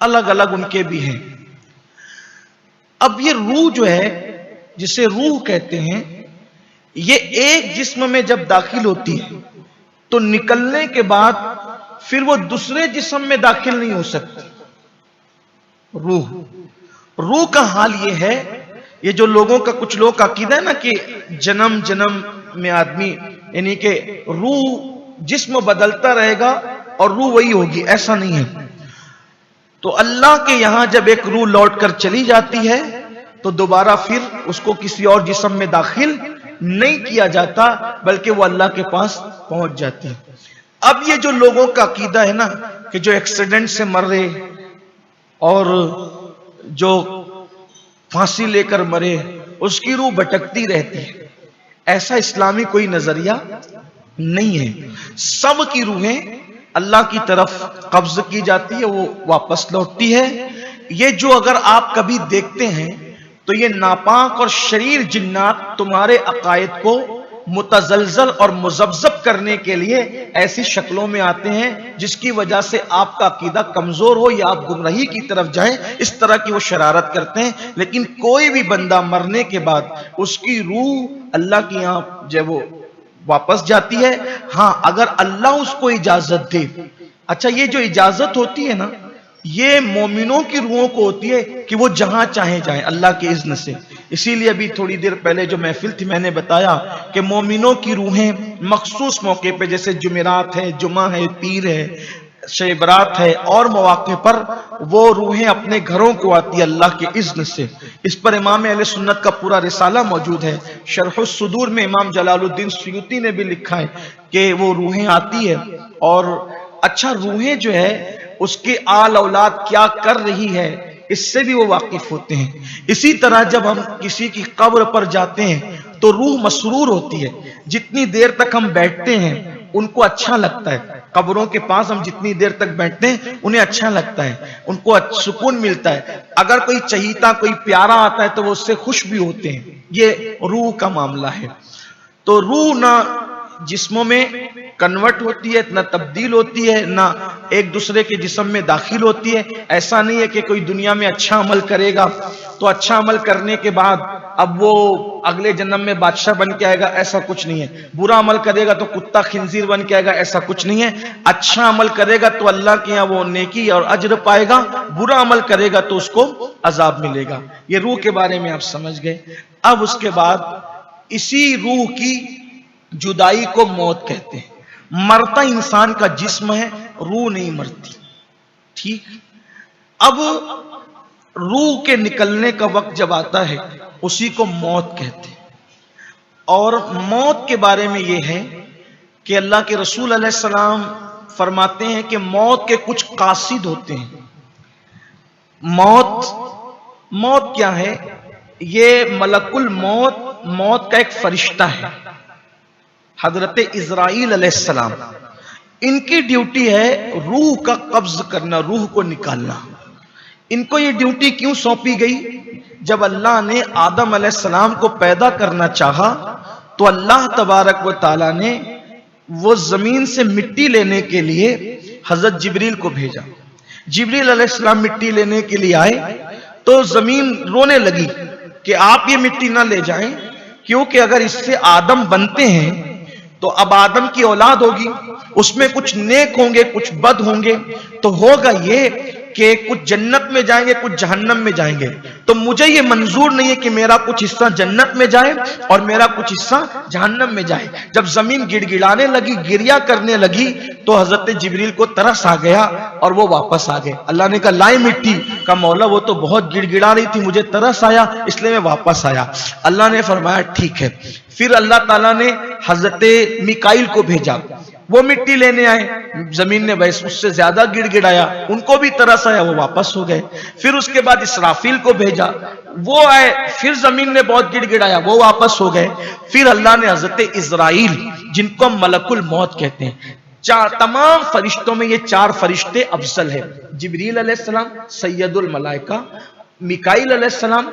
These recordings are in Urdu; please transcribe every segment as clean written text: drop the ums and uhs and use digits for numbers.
الگ الگ ان کے بھی ہیں۔ اب یہ روح جو ہے جسے روح کہتے ہیں، یہ ایک جسم میں جب داخل ہوتی ہے تو نکلنے کے بعد پھر وہ دوسرے جسم میں داخل نہیں ہو سکتی۔ روح کا حال یہ ہے، یہ جو لوگوں کا کچھ لوگ کا عقیدہ ہے نا کہ جنم جنم میں آدمی یعنی کہ روح جسم بدلتا رہے گا اور روح وہی ہوگی، ایسا نہیں ہے۔ تو اللہ کے یہاں جب ایک روح لوٹ کر چلی جاتی ہے تو دوبارہ پھر اس کو کسی اور جسم میں داخل نہیں کیا جاتا، بلکہ وہ اللہ کے پاس پہنچ جاتی ہے۔ اب یہ جو لوگوں کا عقیدہ ہے نا کہ جو ایکسیڈنٹ سے مر رہے اور جو پھانسی لے کر مرے اس کی روح بھٹکتی رہتی ہے، ایسا اسلامی کوئی نظریہ نہیں ہے۔ سب کی روحیں اللہ کی طرف قبض کی جاتی ہے، وہ واپس لوٹتی ہے۔ یہ جو اگر آپ کبھی دیکھتے ہیں تو یہ ناپاک اور شریر جنات تمہارے عقائد کو متزلزل اور مذبذب کرنے کے لیے ایسی شکلوں میں آتے ہیں جس کی وجہ سے آپ کا عقیدہ کمزور ہو یا آپ گمراہی کی طرف جائیں، اس طرح کی وہ شرارت کرتے ہیں۔ لیکن کوئی بھی بندہ مرنے کے بعد اس کی روح اللہ کی یہاں جب وہ واپس جاتی ہے، ہاں اگر اللہ اس کو اجازت دے۔ اچھا، یہ جو اجازت ہوتی ہے نا یہ مومنوں کی روحوں کو ہوتی ہے کہ وہ جہاں چاہیں جائیں اللہ کے اذن سے۔ اسی لیے ابھی تھوڑی دیر پہلے جو محفل تھی میں نے بتایا کہ مومنوں کی روحیں مخصوص موقع پہ جیسے جمعرات ہے، جمعہ ہے، پیر ہے، شب برات ہے اور مواقع پر وہ روحیں اپنے گھروں کو آتی ہے اللہ کے اذن سے۔ اس پر امام اہل سنت کا پورا رسالہ موجود ہے۔ شرح الصدور میں امام جلال الدین سیوطی نے بھی لکھا ہے کہ وہ روحیں آتی ہے اور اچھا روحیں جو ہے اس کے آل اولاد کیا کر رہی ہے اس سے بھی وہ واقف ہوتے ہیں۔ اسی طرح جب ہم کسی کی قبر پر جاتے ہیں تو روح مسرور ہوتی ہے، جتنی دیر تک ہم بیٹھتے ہیں ان کو اچھا لگتا ہے۔ قبروں کے پاس ہم جتنی دیر تک بیٹھتے ہیں انہیں اچھا لگتا ہے، ان کو سکون ملتا ہے۔ اگر کوئی چہیتا کوئی پیارا آتا ہے تو وہ اس سے خوش بھی ہوتے ہیں۔ یہ روح کا معاملہ ہے۔ تو روح نہ جسموں میں کنورٹ ہوتی ہے، نہ تبدیل ہوتی ہے، نہ ایک دوسرے کے جسم میں داخل ہوتی ہے۔ ایسا نہیں ہے کہ کوئی دنیا میں اچھا عمل کرے گا تو اچھا عمل کرنے کے بعد اب وہ اگلے جنم میں بادشاہ بن کے آئے گا، ایسا کچھ نہیں ہے۔ برا عمل کرے گا تو کتا خنزیر بن کے آئے گا، ایسا کچھ نہیں ہے۔ اچھا عمل کرے گا تو اللہ کے یہاں وہ نیکی اور اجر پائے گا، برا عمل کرے گا تو اس کو عذاب ملے گا۔ یہ روح کے بارے میں آپ سمجھ گئے۔ اب اس کے بعد اسی روح کی جدائی کو موت کہتے ہیں۔ مرتا انسان کا جسم ہے، روح نہیں مرتی، ٹھیک۔ اب روح کے نکلنے کا وقت جب آتا ہے اسی کو موت کہتے ہیں۔ اور موت کے بارے میں یہ ہے کہ اللہ کے رسول علیہ السلام فرماتے ہیں کہ موت کے کچھ قاصد ہوتے ہیں۔ موت کیا ہے؟ یہ ملک الموت، موت کا ایک فرشتہ ہے، حضرت اسرائیل علیہ السلام۔ ان کی ڈیوٹی ہے روح کا قبض کرنا، روح کو نکالنا۔ ان کو یہ ڈیوٹی کیوں سونپی گئی؟ جب اللہ نے آدم علیہ السلام کو پیدا کرنا چاہا تو اللہ تبارک و تعالی نے وہ زمین سے مٹی لینے کے لیے حضرت جبریل کو بھیجا۔ جبریل علیہ السلام مٹی لینے کے لیے آئے تو زمین رونے لگی کہ آپ یہ مٹی نہ لے جائیں، کیونکہ اگر اس سے آدم بنتے ہیں تو اب آدم کی اولاد ہوگی، اس میں کچھ نیک ہوں گے کچھ بد ہوں گے، تو ہوگا یہ کہ کچھ جنت میں جائیں گے کچھ جہنم میں جائیں گے۔ تو مجھے یہ منظور نہیں ہے کہ میرا کچھ حصہ جنت میں جائے اور میرا کچھ حصہ جہنم میں جائے۔ جب زمین گڑ گڑانے لگی، گریا کرنے لگی تو حضرت جبریل کو ترس آ گیا اور وہ واپس آ گئے۔ اللہ نے کہا لائے مٹی، کا مولا وہ تو بہت گڑ گڑا رہی تھی، مجھے ترس آیا اس لیے میں واپس آیا۔ اللہ نے فرمایا ٹھیک ہے۔ پھر اللہ تعالیٰ نے حضرت میکائیل کو بھیجا، وہ مٹی لینے آئے، زمین نے بھائی اس سے زیادہ گڑ گڑایا، ان کو بھی ترس آیا، وہ واپس ہو گئے۔ پھر اس کے بعد اسرافیل کو بھیجا، وہ آئے، پھر زمین نے بہت گڑ گڑایا، وہ واپس ہو گئے۔ پھر اللہ نے حضرت اسرائیل، جن کو ملک الموت کہتے ہیں، تمام فرشتوں میں یہ چار فرشتے افضل ہیں، جبریل علیہ السلام سید الملائکہ، میکائیل علیہ السلام،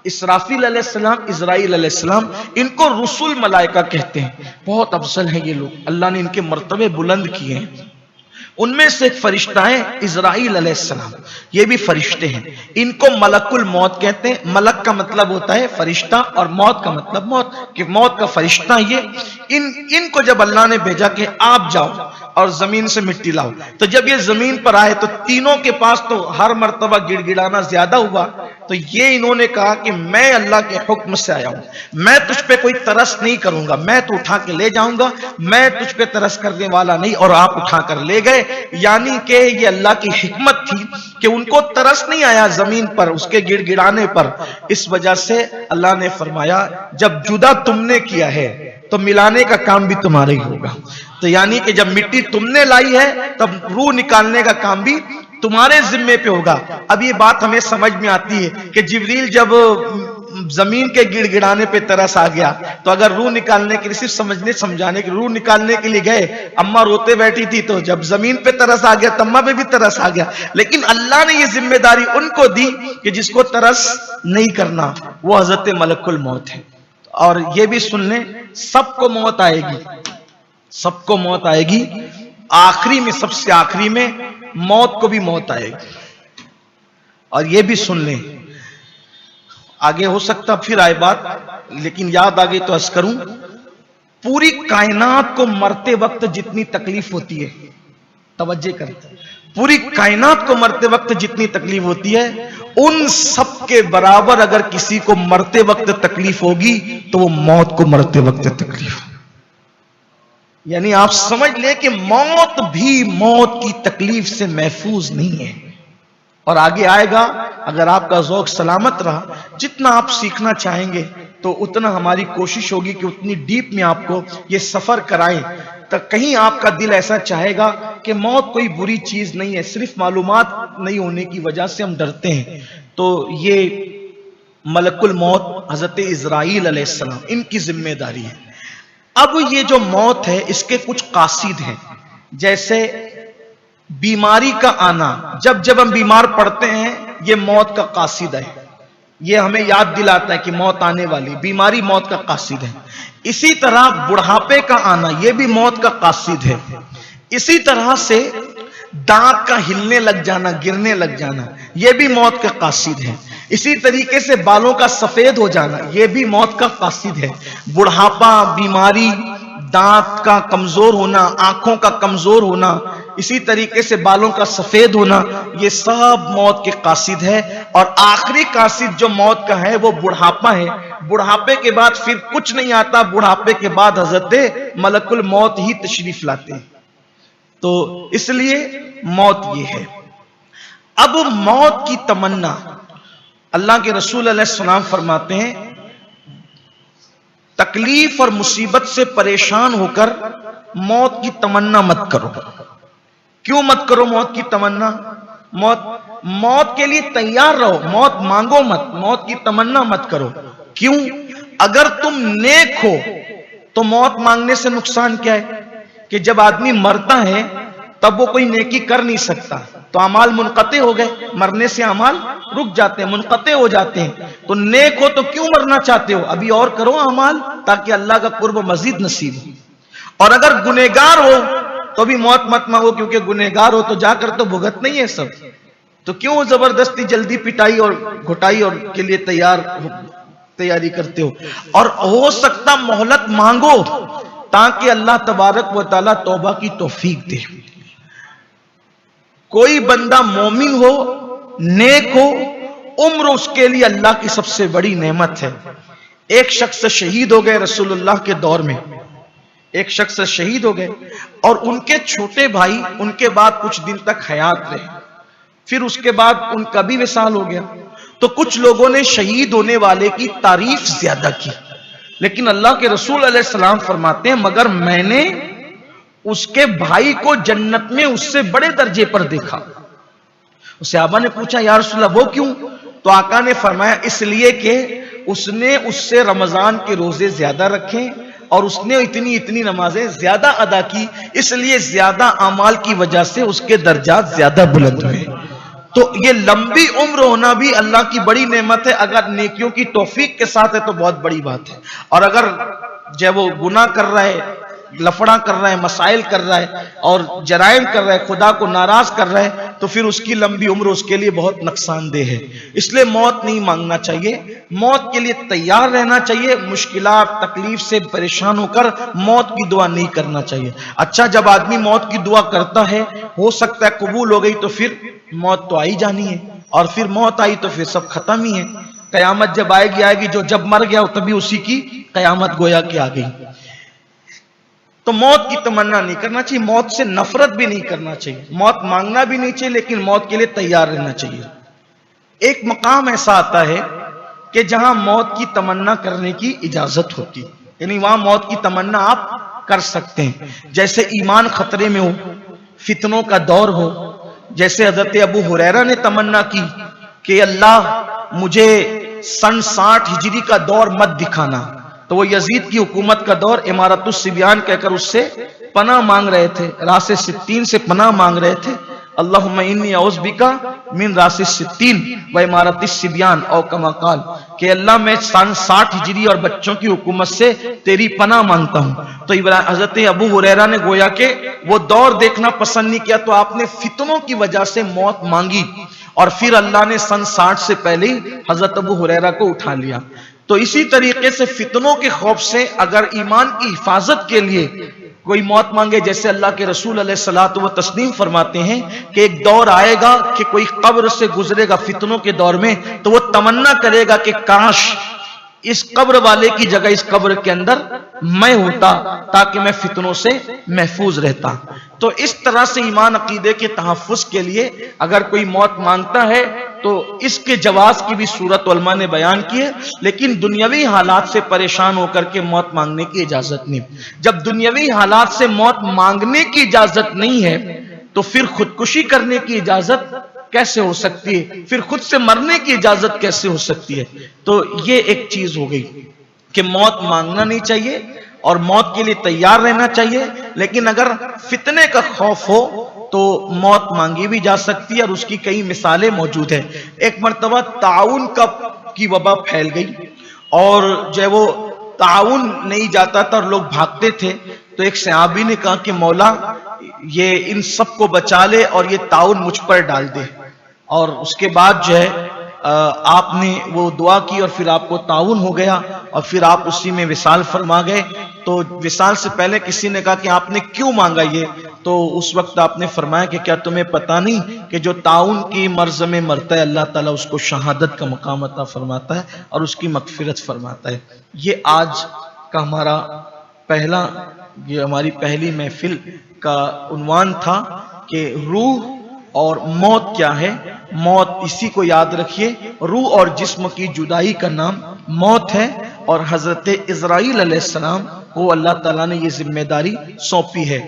اسرافیل علیہ السلام، اسرائیل علیہ السلام، ان کو رسول ملائکہ کہتے ہیں۔ بہت افضل ہیں یہ لوگ، اللہ نے ان کے مرتبے بلند کیے ہیں۔ ان میں سے ایک فرشتہ ہے اسرائیل علیہ السلام. یہ بھی فرشتے ہیں. ان کو ملک الموت کہتے ہیں. ملک کا مطلب ہوتا ہے فرشتہ اور موت کا مطلب موت، کہ موت کا فرشتہ یہ. ان کو جب اللہ نے بھیجا کہ آپ جاؤ اور زمین سے مٹی لاؤ، تو جب یہ زمین پر آئے تو تینوں کے پاس تو ہر مرتبہ گڑ گڑانا زیادہ ہوا. تو یہ انہوں نے کہا کہ میں اللہ کے حکم سے آیا ہوں، میں تجھ پہ کوئی ترس نہیں کروں گا، میں تو اٹھا کے لے جاؤں گا، میں تجھ پہ ترس کرنے والا نہیں. اور آپ اٹھا کر لے گئے. یعنی کہ یہ اللہ کی حکمت تھی کہ ان کو ترس نہیں آیا زمین پر اس کے گڑ گڑانے پر. اس وجہ سے اللہ نے فرمایا جب جدا تم نے کیا ہے تو ملانے کا کام بھی تمہارا ہی ہوگا. تو یعنی کہ جب مٹی تم نے لائی ہے تب روح نکالنے کا کام بھی تمہارے ذمے پہ ہوگا. اب یہ بات ہمیں سمجھ میں آتی ہے کہ جبریل جب زمین کے گڑ گڑانے پہ ترس آ گیا تو اگر روح نکالنے کے لیے صرف سمجھانے کے روح نکالنے کے لیے گئے، اماں روتے بیٹھی تھی تو جب زمین پہ ترس آ گیا تماں پہ بھی ترس آ گیا. لیکن اللہ نے یہ ذمہ داری ان کو دی کہ جس کو ترس نہیں کرنا وہ حضرت ملک الموت ہے. اور یہ بھی سن لیں سب کو موت آئے گی، سب کو موت آئے گی. آخری میں سب سے آخری میں موت کو بھی موت آئے گی. اور یہ بھی سن لیں، آگے ہو سکتا پھر آئے بات لیکن یاد آگے تو عرض کروں، پوری کائنات کو مرتے وقت جتنی تکلیف ہوتی ہے، توجہ کریں، پوری کائنات کو مرتے وقت جتنی تکلیف ہوتی ہے ان سب کے برابر اگر کسی کو مرتے وقت تکلیف ہوگی تو وہ موت کو مرتے وقت تکلیف. یعنی آپ سمجھ لیں کہ موت بھی موت کی تکلیف سے محفوظ نہیں ہے. اور آگے آئے گا اگر آپ کا ذوق سلامت رہا، جتنا آپ سیکھنا چاہیں گے تو اتنا ہماری کوشش ہوگی کہ اتنی ڈیپ میں آپ کو یہ سفر کرائیں. تو کہیں آپ کا دل ایسا چاہے گا کہ موت کوئی بری چیز نہیں ہے، صرف معلومات نہیں ہونے کی وجہ سے ہم ڈرتے ہیں. تو یہ ملک الموت حضرت اسرائیل علیہ السلام ان کی ذمہ داری ہے. اب یہ جو موت ہے اس کے کچھ قاصد ہیں، جیسے بیماری کا آنا. جب ہم بیمار پڑتے ہیں یہ موت کا قاصد ہے، یہ ہمیں یاد دلاتا ہے کہ موت آنے والی، بیماری موت کا قاصد ہے. اسی طرح بڑھاپے کا آنا یہ بھی موت کا قاصد ہے. اسی طرح سے دانت کا ہلنے لگ جانا، گرنے لگ جانا یہ بھی موت کا قاصد ہے. اسی طریقے سے بالوں کا سفید ہو جانا یہ بھی موت کا قاصد ہے. بڑھاپا، بیماری، دانت کا کمزور ہونا، آنکھوں کا کمزور ہونا، اسی طریقے سے بالوں کا سفید ہونا یہ سب موت کے قاصد ہے. اور آخری قاصد جو موت کا ہے وہ بڑھاپا ہے. بڑھاپے کے بعد پھر کچھ نہیں آتا، بڑھاپے کے بعد حضرت ملک الموت ہی تشریف لاتے ہیں. تو اس لیے موت یہ ہے. اب موت کی تمنا، اللہ کے رسول علیہ السلام فرماتے ہیں تکلیف اور مصیبت سے پریشان ہو کر موت کی تمنا مت کرو. کیوں مت کرو موت کی تمنا؟ موت کے لیے تیار رہو، موت مانگو مت، موت کی تمنا مت کرو. کیوں؟ اگر تم نیک ہو تو موت مانگنے سے نقصان کیا ہے کہ جب آدمی مرتا ہے تب وہ کوئی نیکی کر نہیں سکتا تو اعمال منقطع ہو گئے، مرنے سے اعمال رک جاتے ہیں، منقطع ہو جاتے ہیں. تو نیک ہو تو کیوں مرنا چاہتے ہو؟ ابھی اور کرو اعمال تاکہ اللہ کا قرب مزید نصیب ہو. اور اگر گنہگار ہو تو بھی موت مت مانگو، کیونکہ گنہگار ہو تو جا کر تو بھگت نہیں ہے سب. تو کیوں زبردستی جلدی پٹائی اور گھٹائی اور کے لیے تیاری کرتے ہو؟ اور ہو سکتا مہلت مانگو تاکہ اللہ تبارک و تعالی توبہ کی توفیق دے. کوئی بندہ مومن ہو، نیک ہو، عمر اس کے لیے اللہ کی سب سے بڑی نعمت ہے. ایک شخص شہید ہو گئے رسول اللہ کے دور میں، ایک شخص شہید ہو گئے اور ان کے چھوٹے بھائی ان کے بعد کچھ دن تک حیات رہے، پھر اس کے بعد ان کا بھی وصال ہو گیا. تو کچھ لوگوں نے شہید ہونے والے کی تعریف زیادہ کی، لیکن اللہ کے رسول علیہ السلام فرماتے ہیں مگر میں نے اس کے بھائی کو جنت میں اس سے بڑے درجے پر دیکھا. صحابہ نے پوچھا یا رسول اللہ وہ کیوں؟ تو آقا نے فرمایا اس لیے کہ اس نے اس سے رمضان کے روزے زیادہ رکھے اور اس نے اتنی نمازیں زیادہ ادا کی، اس لیے زیادہ اعمال کی وجہ سے اس کے درجات زیادہ بلند ہوئے. تو یہ لمبی عمر ہونا بھی اللہ کی بڑی نعمت ہے. اگر نیکیوں کی توفیق کے ساتھ ہے تو بہت بڑی بات ہے. اور اگر جب وہ گناہ کر رہا ہے لفڑا کر رہا ہے، مسائل کر رہا ہے اور جرائم کر رہا ہے، خدا کو ناراض کر رہا ہے، تو پھر اس کی لمبی عمر اس کے لیے بہت نقصان دہ ہے۔ اس لیے موت نہیں مانگنا چاہیے، موت کے لیے تیار رہنا چاہیے، مشکلات تکلیف سے پریشان ہو کر موت کی دعا نہیں کرنا چاہیے۔ اچھا، جب آدمی موت کی دعا کرتا ہے، ہو سکتا ہے قبول ہو گئی، تو پھر موت تو آئی جانی ہے، اور پھر موت آئی تو پھر سب ختم ہی ہے۔ قیامت جب آئے گی جو جب مر گیا تبھی اسی کی قیامت گویا کہ آ گئی۔ تو موت کی تمنا نہیں کرنا چاہیے، موت سے نفرت بھی نہیں کرنا چاہیے، موت مانگنا بھی نہیں چاہیے، لیکن موت کے لیے تیار رہنا چاہیے۔ ایک مقام ایسا آتا ہے کہ جہاں موت کی تمنا کرنے کی اجازت ہوتی، یعنی وہاں موت کی تمنا آپ کر سکتے ہیں، جیسے ایمان خطرے میں ہو، فتنوں کا دور ہو، جیسے حضرت ابو ہریرہ نے تمنا کی کہ اللہ مجھے سن 60 ہجری کا دور مت دکھانا، تو وہ یزید کی حکومت کا دور امارت الصبیان کہہ کر اس سے پناہ مانگ رہے تھے، راس 60 سے پناہ مانگ رہے تھے۔ اللہم انی اعوذ بکا من راس 60 و امارت الصبیان، او کما قال، کہ اللہ میں سن 60 ہجری اور بچوں کی حکومت سے تیری پناہ مانگتا ہوں۔ تو حضرت ابو ہریرہ نے گویا کہ وہ دور دیکھنا پسند نہیں کیا، تو آپ نے فتنوں کی وجہ سے موت مانگی، اور پھر اللہ نے سن 60 سے پہلے ہی حضرت ابو ہریرہ کو اٹھا لیا۔ تو اسی طریقے سے فتنوں کے خوف سے اگر ایمان کی حفاظت کے لیے کوئی موت مانگے، جیسے اللہ کے رسول علیہ الصلوۃ والتسلیم فرماتے ہیں کہ ایک دور آئے گا کہ کوئی قبر سے گزرے گا فتنوں کے دور میں، تو وہ تمنا کرے گا کہ کاش اس قبر والے کی جگہ اس قبر کے اندر میں ہوتا تاکہ میں فتنوں سے محفوظ رہتا۔ تو اس طرح سے ایمان عقیدے کے تحفظ کے لیے اگر کوئی موت مانگتا ہے تو اس کے جواز کی بھی صورت علماء نے بیان کی ہے، لیکن دنیاوی حالات سے پریشان ہو کر کے موت مانگنے کی اجازت نہیں۔ جب دنیاوی حالات سے موت مانگنے کی اجازت نہیں ہے تو پھر خودکشی کرنے کی اجازت کیسے ہو سکتی ہے، پھر خود سے مرنے کی اجازت کیسے ہو سکتی ہے؟ تو یہ ایک چیز ہو گئی کہ موت مانگنا نہیں چاہیے اور موت کے لیے تیار رہنا چاہیے، لیکن اگر فتنے کا خوف ہو تو موت مانگی بھی جا سکتی ہے، اور اس کی کئی مثالیں موجود ہیں۔ ایک مرتبہ تعاون کی وبا پھیل گئی، اور جو وہ تعاون نہیں جاتا تھا اور لوگ بھاگتے تھے، تو ایک صحابی نے کہا کہ مولا یہ ان سب کو بچا لے اور یہ تعاون مجھ پر ڈال دے، اور اس کے بعد جو ہے آپ نے وہ دعا کی اور پھر آپ کو تعاون ہو گیا، اور پھر آپ اسی میں وصال فرما گئے۔ تو وصال سے پہلے کسی نے کہا کہ آپ نے کیوں مانگا یہ؟ تو اس وقت آپ نے فرمایا کہ کیا تمہیں پتہ نہیں کہ جو تعاون کی مرض میں مرتا ہے اللہ تعالیٰ اس کو شہادت کا مقام عطا فرماتا ہے اور اس کی مغفرت فرماتا ہے۔ یہ آج کا ہماری پہلی محفل کا عنوان تھا کہ روح اور موت کیا ہے۔ موت، اسی کو یاد رکھیے، روح اور جسم کی جدائی کا نام موت ہے، اور حضرت اسرائیل علیہ السلام کو اللہ تعالیٰ نے یہ ذمہ داری سونپی ہے۔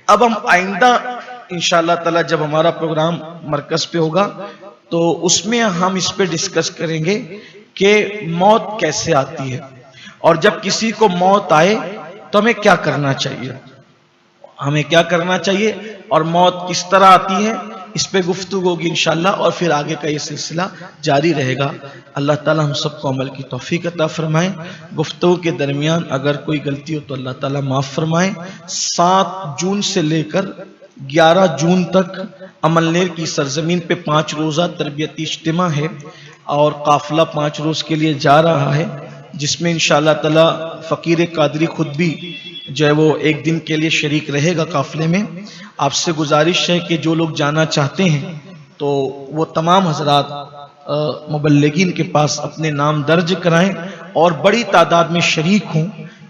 اب ہم آئندہ انشاءاللہ تعالیٰ جب ہمارا پروگرام مرکز پہ ہوگا تو اس میں ہم اس پہ ڈسکس کریں گے کہ موت کیسے آتی ہے، اور جب کسی کو موت آئے تو ہمیں کیا کرنا چاہیے، اور موت کس طرح آتی ہے، اس پہ گفتگو ہوگی انشاءاللہ، اور پھر آگے کا یہ سلسلہ جاری رہے گا۔ اللہ تعالیٰ ہم سب کو عمل کی توفیق عطا فرمائے۔ گفتگو کے درمیان اگر کوئی غلطی ہو تو اللہ تعالیٰ معاف فرمائے۔ 7 جون سے لے کر 11 جون تک عملنیر کی سرزمین پہ 5 روزہ تربیتی اجتماع ہے، اور قافلہ 5 روز کے لیے جا رہا ہے، جس میں انشاءاللہ تعالیٰ فقیر قادری خود بھی جو ہے وہ ایک دن کے لیے شریک رہے گا قافلے میں۔ آپ سے گزارش ہے کہ جو لوگ جانا چاہتے ہیں تو وہ تمام حضرات مبلغین کے پاس اپنے نام درج کرائیں اور بڑی تعداد میں شریک ہوں۔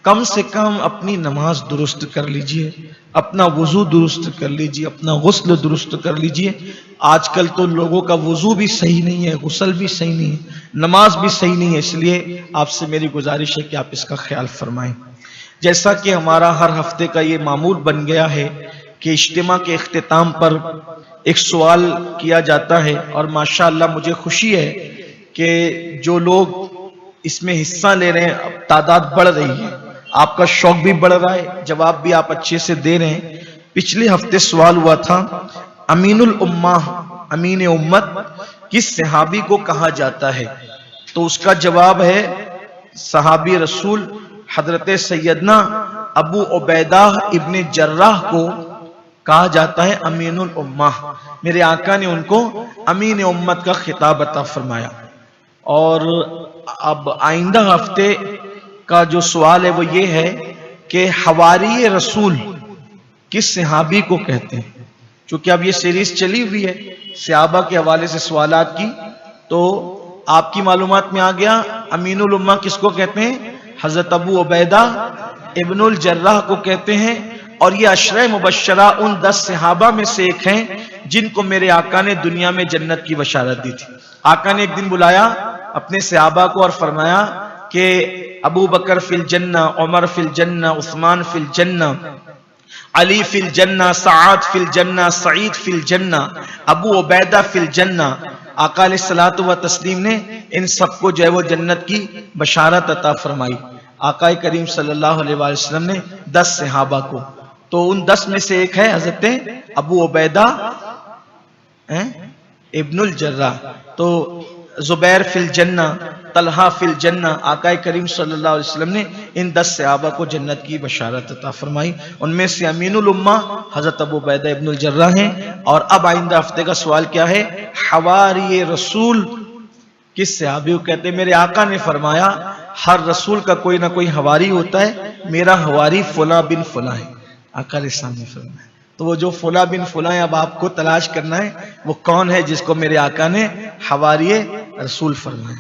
کم سے کم اپنی نماز درست کر لیجئے، اپنا وضو درست کر لیجئے، اپنا غسل درست کر لیجئے۔ آج کل تو لوگوں کا وضو بھی صحیح نہیں ہے، غسل بھی صحیح نہیں ہے، نماز بھی صحیح نہیں ہے، اس لیے آپ سے میری گزارش ہے کہ آپ اس کا خیال فرمائیں۔ جیسا کہ ہمارا ہر ہفتے کا یہ معمول بن گیا ہے کہ اجتماع کے اختتام پر ایک سوال کیا جاتا ہے، اور ماشاءاللہ مجھے خوشی ہے کہ جو لوگ اس میں حصہ لے رہے ہیں تعداد بڑھ رہی ہے، آپ کا شوق بھی بڑھ رہا ہے، جواب بھی آپ اچھے سے دے رہے ہیں۔ پچھلے ہفتے سوال ہوا تھا امین الامہ، امین امت کس صحابی کو کہا جاتا ہے؟ تو اس کا جواب ہے صحابی رسول حضرت سیدنا ابو عبیدہ ابن جراح کو کہا جاتا ہے امین الامہ. میرے آقا نے ان کو امین امت کا خطاب عطا فرمایا. اور اب آئندہ ہفتے کا جو سوال ہے وہ یہ ہے کہ حواری رسول کس صحابی کو کہتے ہیں. چونکہ اب یہ سیریز چلی ہوئی ہے صحابہ کے حوالے سے سوالات کی، تو آپ کی معلومات میں آ گیا امین الامہ کس کو کہتے ہیں. حضرت ابو عبیدہ ابن الجراح کو کہتے ہیں. اور یہ عشرہ مبشرہ ان 10 صحابہ میں سے ایک ہیں جن کو میرے آقا نے دنیا میں جنت کی بشارت دی تھی. آقا نے ایک دن بلایا اپنے صحابہ کو اور فرمایا کہ ابو بکر فی الجنہ، عمر فی الجنہ، عثمان فی الجنہ، علی فی الجنہ، سعد فی الجنہ، سعید فی الجنہ، ابو عبیدہ فی الجنہ. آقا علیہ الصلوۃ والتسلیم نے ان سب کو جو ہے وہ جنت کی بشارت عطا فرمائی. آقا کریم صلی اللہ علیہ وآلہ وسلم نے 10 صحابہ کو، تو ان 10 میں سے ایک ہے حضرت ابو عبیدہ ابن الجراح. تو زبیر فی الجنہ، طلحہ فی الجنہ. آقا کریم صلی اللہ علیہ وسلم نے ان 10 صحابہ کو جنت کی بشارت عطا فرمائی. ان میں سے امین الامہ حضرت ابو عبیدہ ابن الجراح ہیں. اور اب آئندہ ہفتے کا سوال کیا ہے؟ حواری رسول کس صحابی کو کہتے ہیں. میرے آقا نے فرمایا ہر رسول کا کوئی نہ کوئی حواری ہوتا ہے، میرا حواری فلاں بن فلاں ہے. آقا علیہ السلام نے فرمایا. تو وہ جو فلاں بن فلاں ہے اب آپ کو تلاش کرنا ہے وہ کون ہے جس کو میرے آقا نے حواری رسول فرمایا.